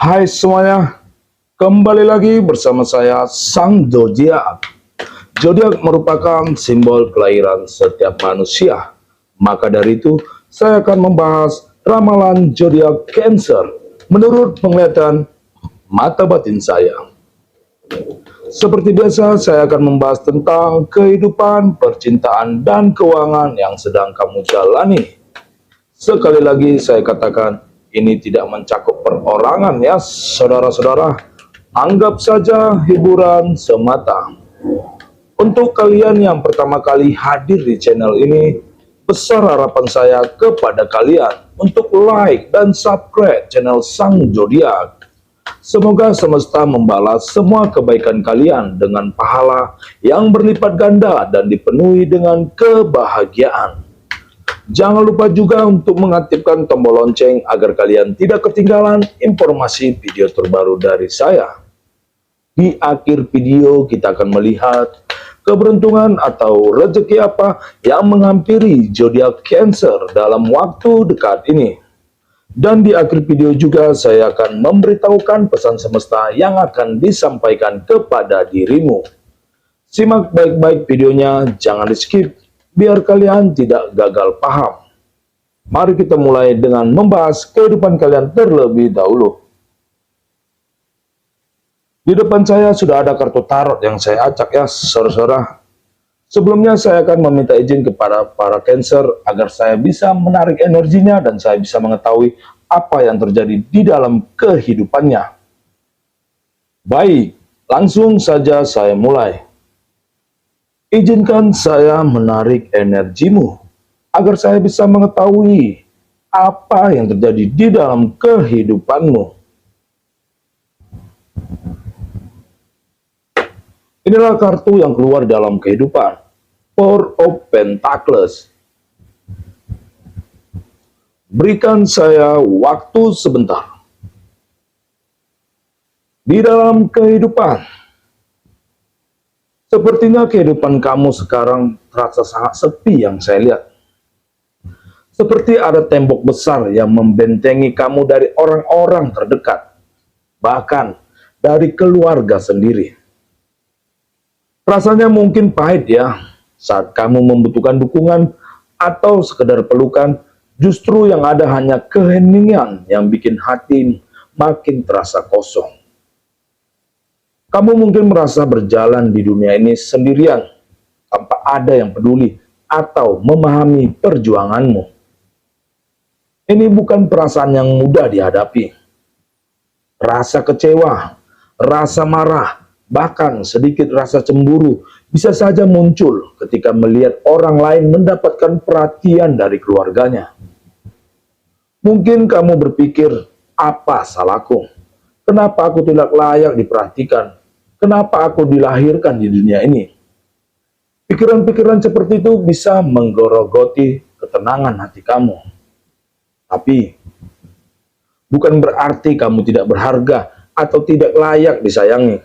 Hai semuanya, kembali lagi bersama saya Sang Zodiak. Zodiak merupakan simbol kelahiran setiap manusia. Maka dari itu, saya akan membahas ramalan zodiak Cancer menurut penglihatan mata batin saya. Seperti biasa, saya akan membahas tentang kehidupan, percintaan, dan keuangan yang sedang kamu jalani. Sekali lagi saya katakan, ini tidak mencakup perorangan ya saudara-saudara. Anggap saja hiburan semata. Untuk kalian yang pertama kali hadir di channel ini, besar harapan saya kepada kalian untuk like dan subscribe channel Sang Zodiak. Semoga semesta membalas semua kebaikan kalian dengan pahala yang berlipat ganda dan dipenuhi dengan kebahagiaan. Jangan lupa juga untuk mengaktifkan tombol lonceng agar kalian tidak ketinggalan informasi video terbaru dari saya. Di akhir video kita akan melihat keberuntungan atau rezeki apa yang menghampiri zodiak Cancer dalam waktu dekat ini. Dan di akhir video juga saya akan memberitahukan pesan semesta yang akan disampaikan kepada dirimu. Simak baik-baik videonya, jangan di skip biar kalian tidak gagal paham. Mari kita mulai dengan membahas kehidupan kalian terlebih dahulu. Di depan saya sudah ada kartu tarot yang saya acak ya saudara-saudara. Sebelumnya saya akan meminta izin kepada para Cancer agar saya bisa menarik energinya dan saya bisa mengetahui apa yang terjadi di dalam kehidupannya. Baik, langsung saja saya mulai. Izinkan saya menarik energimu agar saya bisa mengetahui apa yang terjadi di dalam kehidupanmu. Inilah kartu yang keluar dalam kehidupan. Four of Pentacles. Berikan saya waktu sebentar. Di dalam kehidupan, sepertinya kehidupan kamu sekarang terasa sangat sepi yang saya lihat. Seperti ada tembok besar yang membentengi kamu dari orang-orang terdekat, bahkan dari keluarga sendiri. Rasanya mungkin pahit ya, saat kamu membutuhkan dukungan atau sekedar pelukan, justru yang ada hanya keheningan yang bikin hati makin terasa kosong. Kamu mungkin merasa berjalan di dunia ini sendirian, tanpa ada yang peduli atau memahami perjuanganmu. Ini bukan perasaan yang mudah dihadapi. Rasa kecewa, rasa marah, bahkan sedikit rasa cemburu bisa saja muncul ketika melihat orang lain mendapatkan perhatian dari keluarganya. Mungkin kamu berpikir, apa salahku? Kenapa aku tidak layak diperhatikan? Kenapa aku dilahirkan di dunia ini? Pikiran-pikiran seperti itu bisa menggerogoti ketenangan hati kamu. Tapi, bukan berarti kamu tidak berharga atau tidak layak disayangi.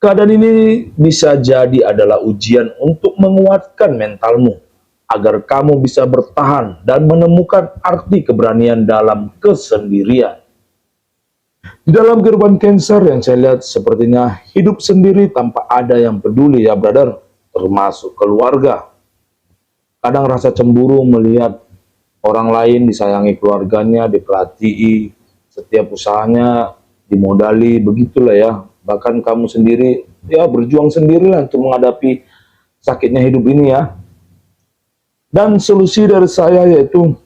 Keadaan ini bisa jadi adalah ujian untuk menguatkan mentalmu, agar kamu bisa bertahan dan menemukan arti keberanian dalam kesendirian. Di dalam kehidupan Cancer yang saya lihat sepertinya hidup sendiri tanpa ada yang peduli ya brother, termasuk keluarga. Kadang rasa cemburu melihat orang lain disayangi keluarganya, diperhatii, setiap usahanya dimodali, begitulah ya. Bahkan kamu sendiri ya berjuang sendirilah untuk menghadapi sakitnya hidup ini ya. Dan solusi dari saya yaitu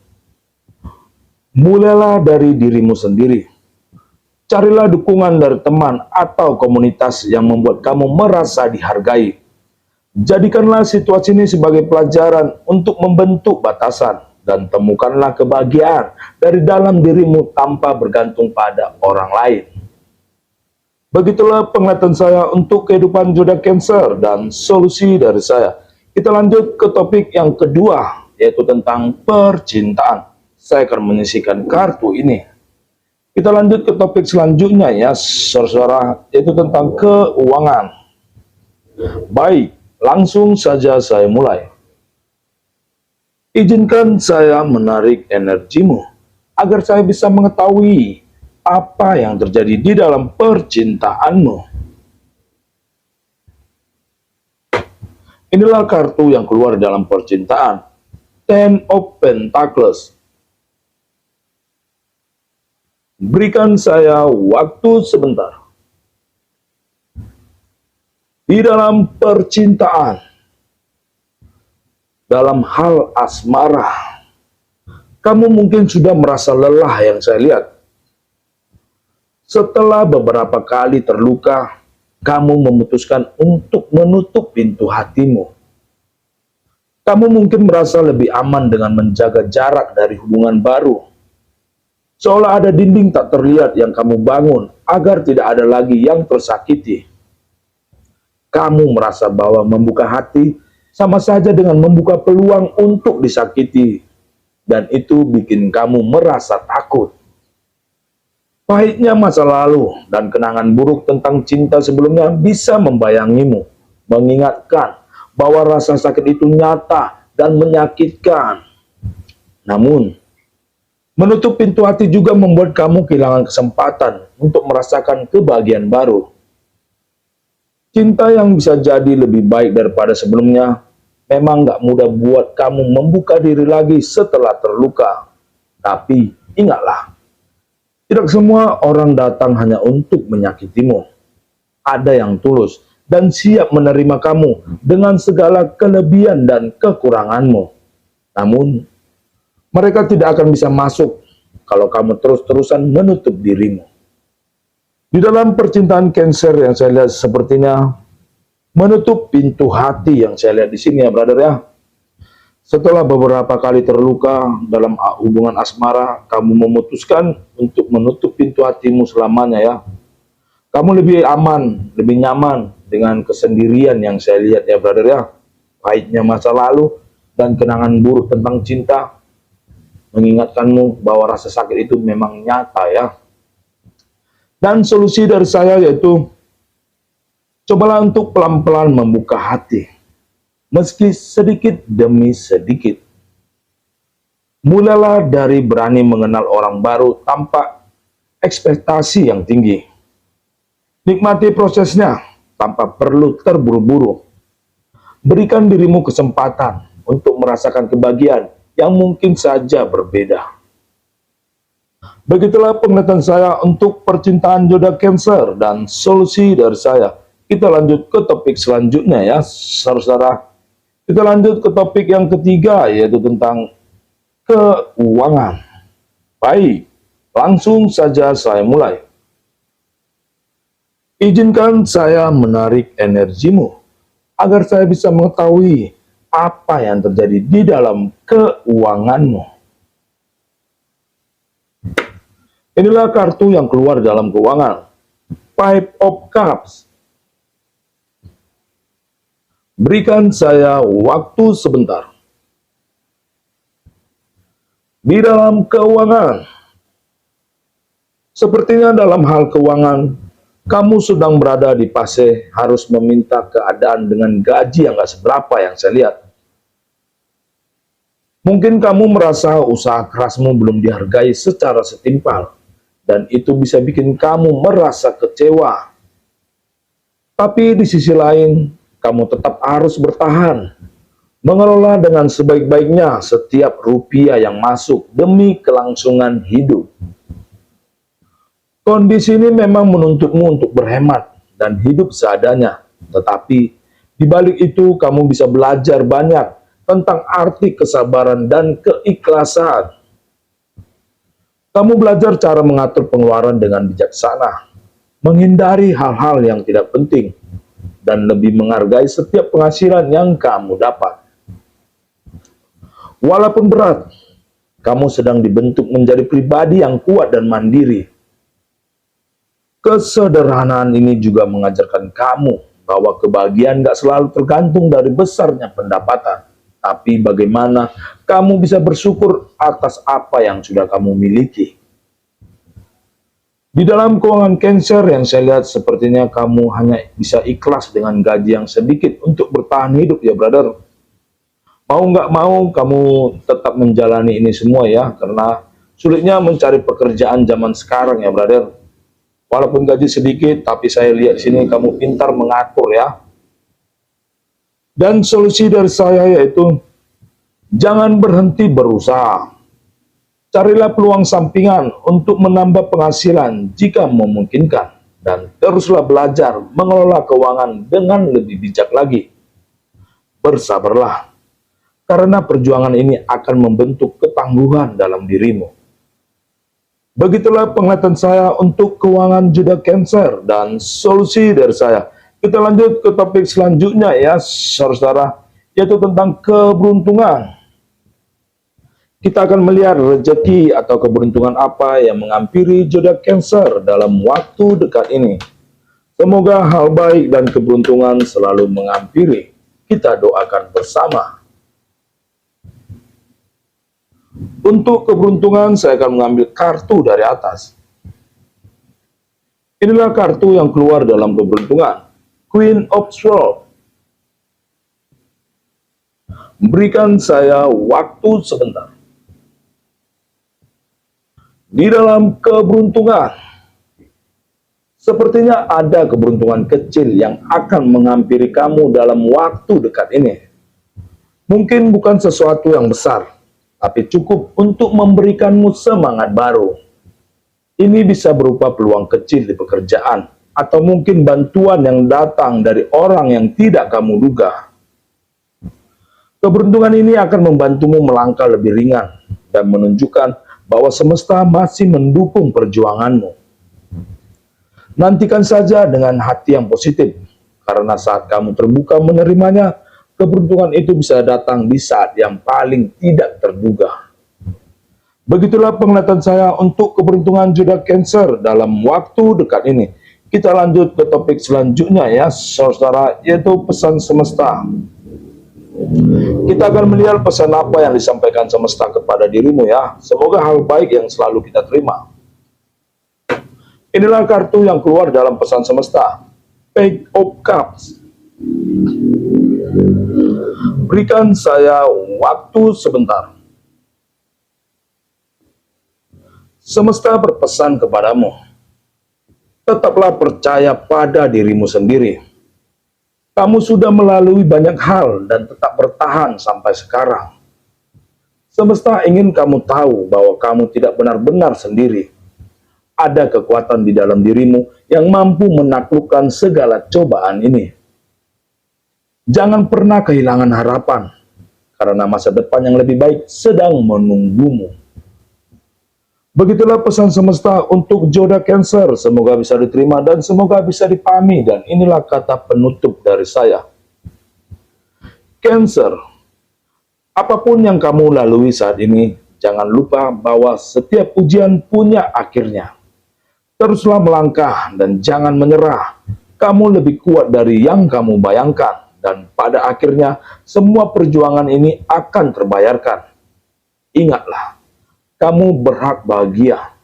mulailah dari dirimu sendiri. Carilah dukungan dari teman atau komunitas yang membuat kamu merasa dihargai. Jadikanlah situasi ini sebagai pelajaran untuk membentuk batasan dan temukanlah kebahagiaan dari dalam dirimu tanpa bergantung pada orang lain. Begitulah penglihatan saya untuk kehidupan zodiak Cancer dan solusi dari saya. Kita lanjut ke topik yang kedua, yaitu tentang percintaan. Saya akan menyisihkan kartu ini. Kita lanjut ke topik selanjutnya ya, saudara-saudara, yaitu tentang keuangan. Baik, langsung saja saya mulai. Izinkan saya menarik energimu, agar saya bisa mengetahui apa yang terjadi di dalam percintaanmu. Inilah kartu yang keluar dalam percintaan. Ten of Pentacles. Berikan saya waktu sebentar. Di dalam percintaan, dalam hal asmara, kamu mungkin sudah merasa lelah yang saya lihat. Setelah beberapa kali terluka, kamu memutuskan untuk menutup pintu hatimu. Kamu mungkin merasa lebih aman dengan menjaga jarak dari hubungan baru. Seolah ada dinding tak terlihat yang kamu bangun agar tidak ada lagi yang tersakiti. Kamu merasa bahwa membuka hati sama saja dengan membuka peluang untuk disakiti. Dan itu bikin kamu merasa takut. Pahitnya masa lalu dan kenangan buruk tentang cinta sebelumnya bisa membayangimu, mengingatkan bahwa rasa sakit itu nyata dan menyakitkan. Namun, menutup pintu hati juga membuat kamu kehilangan kesempatan untuk merasakan kebahagiaan baru. Cinta yang bisa jadi lebih baik daripada sebelumnya memang gak mudah buat kamu membuka diri lagi setelah terluka. Tapi ingatlah, tidak semua orang datang hanya untuk menyakitimu. Ada yang tulus dan siap menerima kamu dengan segala kelebihan dan kekuranganmu. Namun, mereka tidak akan bisa masuk kalau kamu terus-terusan menutup dirimu. Di dalam percintaan Cancer yang saya lihat sepertinya menutup pintu hati yang saya lihat di sini ya, brother ya. Setelah beberapa kali terluka dalam hubungan asmara, kamu memutuskan untuk menutup pintu hatimu selamanya ya. Kamu lebih aman, lebih nyaman dengan kesendirian yang saya lihat ya, brother ya. Pahitnya masa lalu dan kenangan buruk tentang cinta mengingatkanmu bahwa rasa sakit itu memang nyata ya. Dan solusi dari saya yaitu, cobalah untuk pelan-pelan membuka hati. Meski sedikit demi sedikit. Mulailah dari berani mengenal orang baru tanpa ekspektasi yang tinggi. Nikmati prosesnya tanpa perlu terburu-buru. Berikan dirimu kesempatan untuk merasakan kebahagiaan yang mungkin saja berbeda. Begitulah penglihatan saya untuk percintaan zodiak Cancer dan solusi dari saya. Kita lanjut ke topik selanjutnya ya, saudara-saudara. Kita lanjut ke topik yang ketiga, yaitu tentang keuangan. Baik, langsung saja saya mulai. Izinkan saya menarik energimu, agar saya bisa mengetahui apa yang terjadi di dalam keuanganmu. Inilah kartu yang keluar dalam keuangan. Five of Cups. Berikan saya waktu sebentar. Di dalam keuangan, sepertinya dalam hal keuangan, kamu sedang berada di fase harus meminta keadaan dengan gaji yang gak seberapa yang saya lihat. Mungkin kamu merasa usaha kerasmu belum dihargai secara setimpal, dan itu bisa bikin kamu merasa kecewa. Tapi di sisi lain, kamu tetap harus bertahan, mengelola dengan sebaik-baiknya setiap rupiah yang masuk demi kelangsungan hidup. Kondisi ini memang menuntutmu untuk berhemat dan hidup seadanya, tetapi di balik itu kamu bisa belajar banyak tentang arti kesabaran dan keikhlasan. Kamu belajar cara mengatur pengeluaran dengan bijaksana, menghindari hal-hal yang tidak penting, dan lebih menghargai setiap penghasilan yang kamu dapat. Walaupun berat, kamu sedang dibentuk menjadi pribadi yang kuat dan mandiri. Kesederhanaan ini juga mengajarkan kamu bahwa kebahagiaan gak selalu tergantung dari besarnya pendapatan, tapi bagaimana kamu bisa bersyukur atas apa yang sudah kamu miliki. Di dalam keuangan Cancer yang saya lihat sepertinya kamu hanya bisa ikhlas dengan gaji yang sedikit untuk bertahan hidup ya, brother. Mau nggak mau kamu tetap menjalani ini semua ya, karena Sulitnya mencari pekerjaan zaman sekarang ya, brother. Walaupun gaji sedikit, tapi saya lihat di sini kamu pintar mengatur ya. Dan solusi dari saya yaitu, jangan berhenti berusaha. Carilah peluang sampingan untuk menambah penghasilan jika memungkinkan. Dan teruslah belajar mengelola keuangan dengan lebih bijak lagi. Bersabarlah, karena perjuangan ini akan membentuk ketangguhan dalam dirimu. Begitulah penglihatan saya untuk keuangan zodiak Cancer dan solusi dari saya. Kita lanjut ke topik selanjutnya ya, saudara, yaitu tentang keberuntungan. Kita akan melihat rezeki atau keberuntungan apa yang menghampiri zodiak Cancer dalam waktu dekat ini. Semoga hal baik dan keberuntungan selalu menghampiri. Kita doakan bersama. Untuk keberuntungan, saya akan mengambil kartu dari atas. Inilah kartu yang keluar dalam keberuntungan. Queen of Swords. Berikan saya waktu sebentar. Di dalam keberuntungan, sepertinya ada keberuntungan kecil yang akan menghampiri kamu dalam waktu dekat ini. Mungkin bukan sesuatu yang besar, tapi cukup untuk memberikanmu semangat baru. Ini bisa berupa peluang kecil di pekerjaan, atau mungkin bantuan yang datang dari orang yang tidak kamu duga. Keberuntungan ini akan membantumu melangkah lebih ringan, dan menunjukkan bahwa semesta masih mendukung perjuanganmu. Nantikan saja dengan hati yang positif, karena saat kamu terbuka menerimanya, keberuntungan itu bisa datang di saat yang paling tidak terduga. Begitulah penglihatan saya untuk keberuntungan zodiak Cancer dalam waktu dekat ini. Kita lanjut ke topik selanjutnya ya, saudara, yaitu pesan semesta. Kita akan melihat pesan apa yang disampaikan semesta kepada dirimu ya. Semoga hal baik yang selalu kita terima. Inilah kartu yang keluar dalam pesan semesta. Page of Cups. Berikan saya waktu sebentar. Semesta berpesan kepadamu. Tetaplah percaya pada dirimu sendiri. Kamu sudah melalui banyak hal dan tetap bertahan sampai sekarang. Semesta ingin kamu tahu bahwa kamu tidak benar-benar sendiri. Ada kekuatan di dalam dirimu yang mampu menaklukkan segala cobaan ini. Jangan pernah kehilangan harapan, karena masa depan yang lebih baik sedang menunggumu. Begitulah pesan semesta untuk zodiak Cancer. Semoga bisa diterima dan semoga bisa dipahami. Dan inilah kata penutup dari saya. Cancer, apapun yang kamu lalui saat ini, jangan lupa bahwa setiap ujian punya akhirnya. Teruslah melangkah dan jangan menyerah. Kamu lebih kuat dari yang kamu bayangkan. Dan pada akhirnya, semua perjuangan ini akan terbayarkan. Ingatlah, kamu berhak bahagia.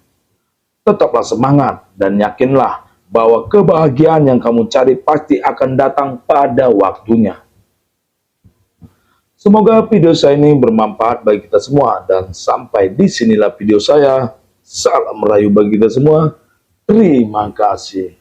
Tetaplah semangat dan yakinlah bahwa kebahagiaan yang kamu cari pasti akan datang pada waktunya. Semoga video saya ini bermanfaat bagi kita semua, dan sampai di sinilah video saya. Salam merayu bagi kita semua. Terima kasih.